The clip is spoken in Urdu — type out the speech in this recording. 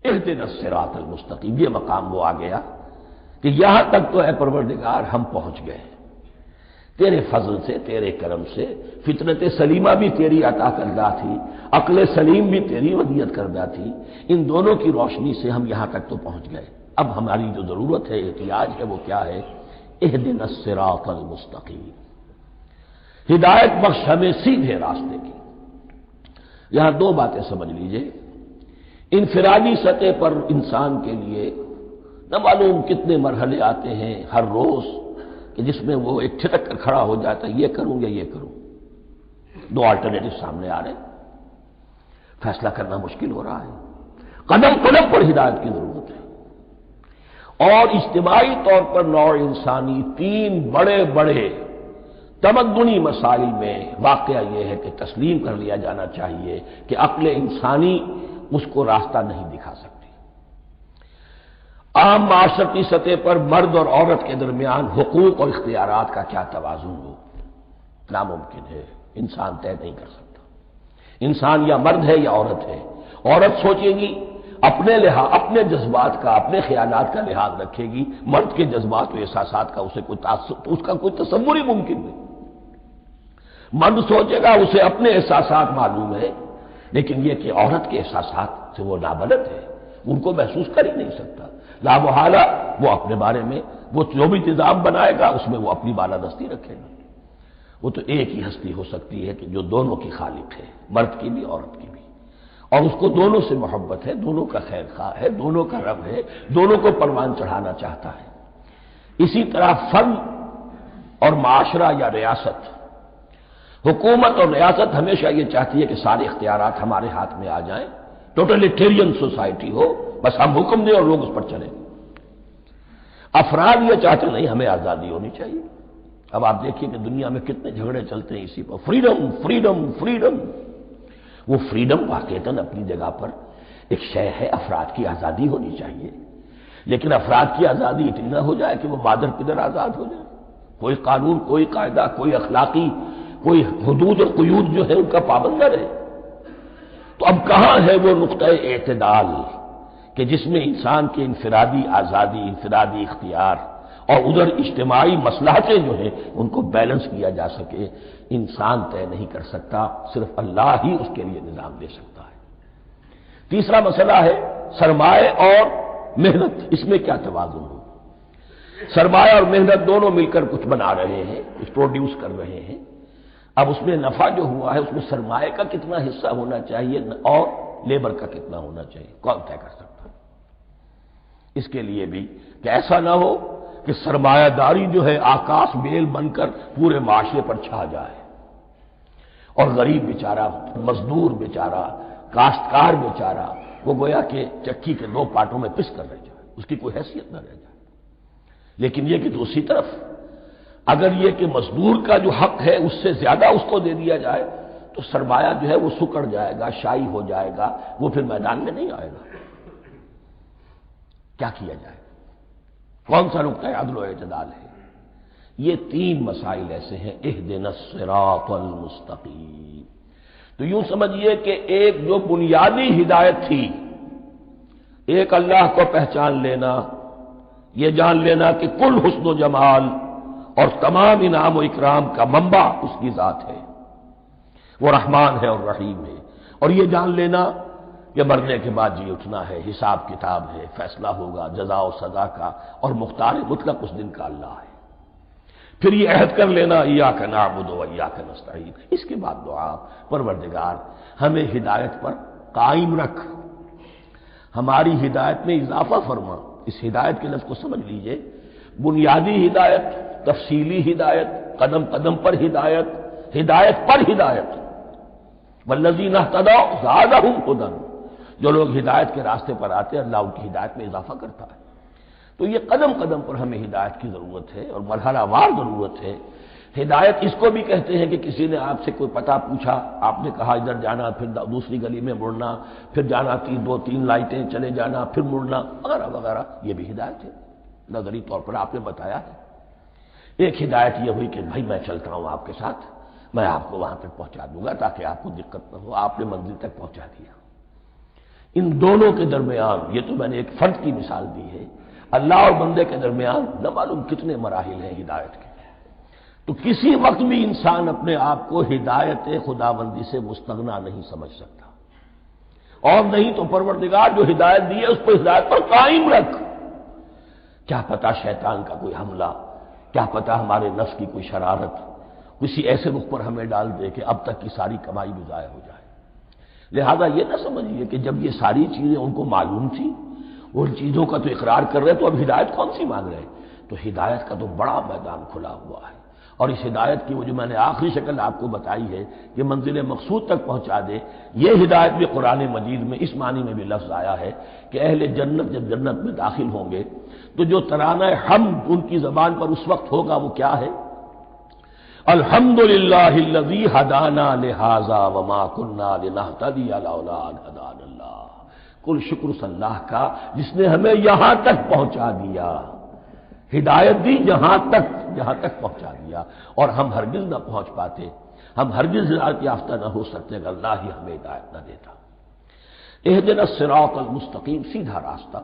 اہدنا الصراط المستقیم، یہ مقام وہ آ گیا کہ یہاں تک تو اے پروردگار ہم پہنچ گئے تیرے فضل سے، تیرے کرم سے۔ فطرت سلیمہ بھی تیری عطا کردہ تھی، عقل سلیم بھی تیری ودیت کردہ تھی، ان دونوں کی روشنی سے ہم یہاں تک تو پہنچ گئے۔ اب ہماری جو ضرورت ہے، احتیاج ہے، وہ کیا ہے؟ اہدنا الصراط المستقیم، ہدایت بخش ہمیں سیدھے راستے کی۔ یہاں دو باتیں سمجھ لیجئے۔ انفرادی سطح پر انسان کے لیے نہ معلوم کتنے مرحلے آتے ہیں ہر روز کہ جس میں وہ ایک چھٹک کر کھڑا ہو جاتا ہے، یہ کروں یا یہ کروں، دو آلٹرنیٹو سامنے آ رہے ہیں، فیصلہ کرنا مشکل ہو رہا ہے۔ قدم قدم پر ہدایت کی ضرورت ہے، اور اجتماعی طور پر نوع انسانی تین بڑے بڑے تمدنی مسائل میں واقعہ یہ ہے کہ تسلیم کر لیا جانا چاہیے کہ عقل انسانی اس کو راستہ نہیں دکھا سکتی۔ عام معاشرتی سطح پر مرد اور عورت کے درمیان حقوق اور اختیارات کا کیا توازن ہو، ناممکن ہے، انسان طے نہیں کر سکتا۔ انسان یا مرد ہے یا عورت ہے۔ عورت سوچے گی اپنے لحاظ، اپنے جذبات کا، اپنے خیالات کا لحاظ رکھے گی، مرد کے جذبات و احساسات کا اسے کوئی اس کا کوئی تصور ہی ممکن نہیں۔ مرد سوچے گا اسے اپنے احساسات معلوم ہے، لیکن یہ کہ عورت کے احساسات سے وہ نابلد ہے، ان کو محسوس کر ہی نہیں سکتا۔ لا محالہ وہ اپنے بارے میں وہ جو بھی نظام بنائے گا اس میں وہ اپنی بالادستی رکھے گا۔ وہ تو ایک ہی ہستی ہو سکتی ہے کہ جو دونوں کی خالق ہے، مرد کی بھی عورت کی بھی، اور اس کو دونوں سے محبت ہے، دونوں کا خیر خواہ ہے، دونوں کا رب ہے، دونوں کو پروان چڑھانا چاہتا ہے۔ اسی طرح فرد اور معاشرہ یا ریاست، حکومت اور ریاست ہمیشہ یہ چاہتی ہے کہ سارے اختیارات ہمارے ہاتھ میں آ جائیں، ٹوٹلیٹیرین سوسائٹی ہو، بس ہم حکم دیں اور لوگ اس پر چلیں۔ افراد یہ چاہتے نہیں، ہمیں آزادی ہونی چاہیے۔ اب آپ دیکھیے کہ دنیا میں کتنے جھگڑے چلتے ہیں اسی پر، فریڈم فریڈم فریڈم۔ وہ فریڈم واقعتاً اپنی جگہ پر ایک شے ہے، افراد کی آزادی ہونی چاہیے، لیکن افراد کی آزادی اتنی نہ ہو جائے کہ وہ مادر پدر آزاد ہو جائے، کوئی قانون، کوئی قاعدہ، کوئی اخلاقی، کوئی حدود اور قیود جو ہے ان کا پابند نہ رہے۔ تو اب کہاں ہے وہ نقطۂ اعتدال کہ جس میں انسان کی انفرادی آزادی، انفرادی اختیار اور ادھر اجتماعی مصلحتیں جو ہیں ان کو بیلنس کیا جا سکے؟ انسان طے نہیں کر سکتا، صرف اللہ ہی اس کے لیے نظام دے سکتا ہے۔ تیسرا مسئلہ ہے سرمایہ اور محنت، اس میں کیا توازن ہو؟ سرمایہ اور محنت دونوں مل کر کچھ بنا رہے ہیں، کچھ پروڈیوس کر رہے ہیں۔ اب اس میں نفع جو ہوا ہے اس میں سرمایہ کا کتنا حصہ ہونا چاہیے اور لیبر کا کتنا ہونا چاہیے، کون طے کر سکتا ہے؟ اس کے لیے بھی کہ ایسا نہ ہو کہ سرمایہ داری جو ہے آکاش بیل بن کر پورے معاشرے پر چھا جائے، اور غریب بیچارہ، مزدور بیچارہ، کاشتکار بیچارہ وہ گویا کہ چکی کے دو پارٹوں میں پس کر رہ جائے، اس کی کوئی حیثیت نہ رہ جائے۔ لیکن یہ کہ دوسری طرف اگر یہ کہ مزدور کا جو حق ہے اس سے زیادہ اس کو دے دیا جائے تو سرمایہ جو ہے وہ سکڑ جائے گا، شائی ہو جائے گا، وہ پھر میدان میں نہیں آئے گا۔ کیا کیا جائے؟ کون سا نقطۂ عدل و اعتدال ہے؟ یہ تین مسائل ایسے ہیں، اہدنا الصراط المستقیم۔ تو یوں سمجھیے کہ ایک جو بنیادی ہدایت تھی، ایک اللہ کو پہچان لینا، یہ جان لینا کہ کل حسن و جمال اور تمام انعام و اکرام کا منبع اس کی ذات ہے، وہ رحمان ہے اور رحیم ہے، اور یہ جان لینا کہ مرنے کے بعد جی اٹھنا ہے، حساب کتاب ہے، فیصلہ ہوگا جزا و سزا کا، اور مختار مطلق اس دن کا اللہ ہے۔ پھر یہ عہد کر لینا ایاک نعبد و ایاک نستعین۔ اس کے بعد دعا، پروردگار ہمیں ہدایت پر قائم رکھ، ہماری ہدایت میں اضافہ فرما۔ اس ہدایت کے لفظ کو سمجھ لیجئے، بنیادی ہدایت، تفصیلی ہدایت، قدم قدم پر ہدایت، ہدایت پر ہدایت۔ والذین اہتدوا زادہم ھدی، جو لوگ ہدایت کے راستے پر آتے ہیں اللہ ان کی ہدایت میں اضافہ کرتا ہے۔ تو یہ قدم قدم پر ہمیں ہدایت کی ضرورت ہے اور مرحلہ وار ضرورت ہے۔ ہدایت اس کو بھی کہتے ہیں کہ کسی نے آپ سے کوئی پتہ پوچھا، آپ نے کہا ادھر جانا، پھر دوسری گلی میں مڑنا، پھر جانا دو تین لائٹیں چلے جانا، پھر مڑنا، وغیرہ وغیرہ، یہ بھی ہدایت ہے، نظری طور پر آپ نے بتایا ہے۔ ایک ہدایت یہ ہوئی کہ بھائی میں چلتا ہوں آپ کے ساتھ، میں آپ کو وہاں تک پہنچا دوں گا تاکہ آپ کو دقت نہ ہو، آپ نے منزل تک پہنچا دیا۔ ان دونوں کے درمیان، یہ تو میں نے ایک فرد کی مثال دی ہے، اللہ اور بندے کے درمیان نہ معلوم کتنے مراحل ہیں ہدایت کے. تو کسی وقت بھی انسان اپنے آپ کو ہدایت خداوندی سے مستغنا نہیں سمجھ سکتا، اور نہیں تو پروردگار جو ہدایت دی ہے اس کو ہدایت پر قائم رکھ. کیا پتہ شیطان کا کوئی حملہ، کیا پتہ ہمارے نفس کی کوئی شرارت کسی ایسے رخ پر ہمیں ڈال دے کہ اب تک کی ساری کمائی بھی ضائع ہو جائے. لہذا یہ نہ سمجھیے کہ جب یہ ساری چیزیں ان کو معلوم تھی، ان چیزوں کا تو اقرار کر رہے تو اب ہدایت کون سی مانگ رہے. تو ہدایت کا تو بڑا میدان کھلا ہوا ہے، اور اس ہدایت کی وہ جو میں نے آخری شکل آپ کو بتائی ہے کہ منزل مقصود تک پہنچا دے، یہ ہدایت بھی قرآن مجید میں اس معنی میں بھی لفظ آیا ہے کہ اہل جنت جب جنت میں داخل ہوں گے تو جو ترانہ حمد ان کی زبان پر اس وقت ہوگا وہ کیا ہے؟ الحمدللہ الذی ہدانا لہذا وما کنا لنہتدی لولا ان ہدانا اللہ. کل شکر اس اللہ کا جس نے ہمیں یہاں تک پہنچا دیا، ہدایت دی یہاں تک پہنچا دیا، اور ہم ہرگز نہ پہنچ پاتے، ہم ہرگز ہدایت یافتہ نہ ہو سکتے اگر اللہ ہی ہمیں ہدایت نہ دیتا. اہدنا الصراط المستقیم، سیدھا راستہ.